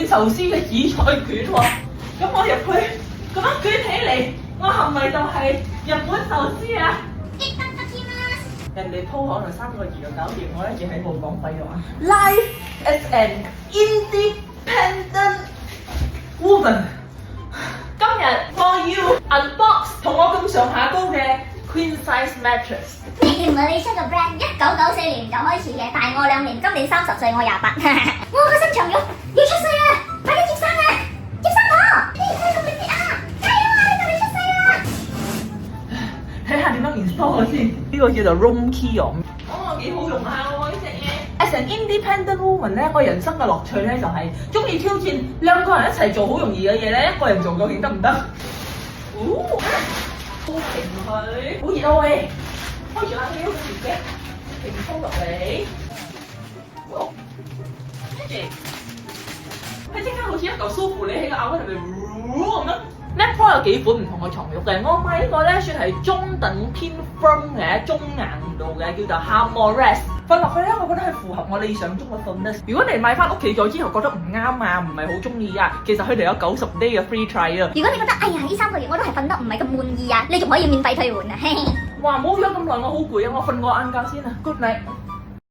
卷壽司嘅紫菜卷喎。咁我入去咁樣捲起嚟，我係咪就係日本壽司啊？人哋鋪可能3個字就搞掂，我一直喺度講廢話。Life as an independent woman。今日我要 unbox 同我咁上下高嘅 queen size mattress。你唔係你出個 brand，1994年就開始嘅，大我2年，今年30歲，我28。我個身長要出世啦，快啲接生啊！接生婆，你快同你哋啊！加油啊！你就嚟出世啦！睇下點樣 install 先。呢個叫做 Room Key 哦，幾好用下喎呢隻嘢。As an independent woman 咧，我人生嘅樂趣咧就係中意挑戰兩個人一齊做好容易嘅嘢咧，一個人做究竟得唔得？哦，鋪平佢，好熱啊喂！開住冷氣好熱嘅，平鋪落嚟，跟住佢即刻好似一嚿舒芙蕾喺個咬嗰度咪咁樣。Netpro 有幾款唔同嘅床褥嘅，我買呢個咧算係中等偏 firm 嘅中硬度嘅，叫做 Harmorest。瞓落去咧，我覺得係符合我理想中嘅 firmness。如果你買翻屋企咗之後覺得唔啱啊，唔係好中意啊，其實佢哋有90 day 嘅 free trial 啊。如果你覺得哎呀呢3個月我都係瞓得唔係咁滿意啊，你仲可以免費退換啊！哇，冇咗咁耐，我好攰啊，我瞓個晏覺先啊 ，Good night。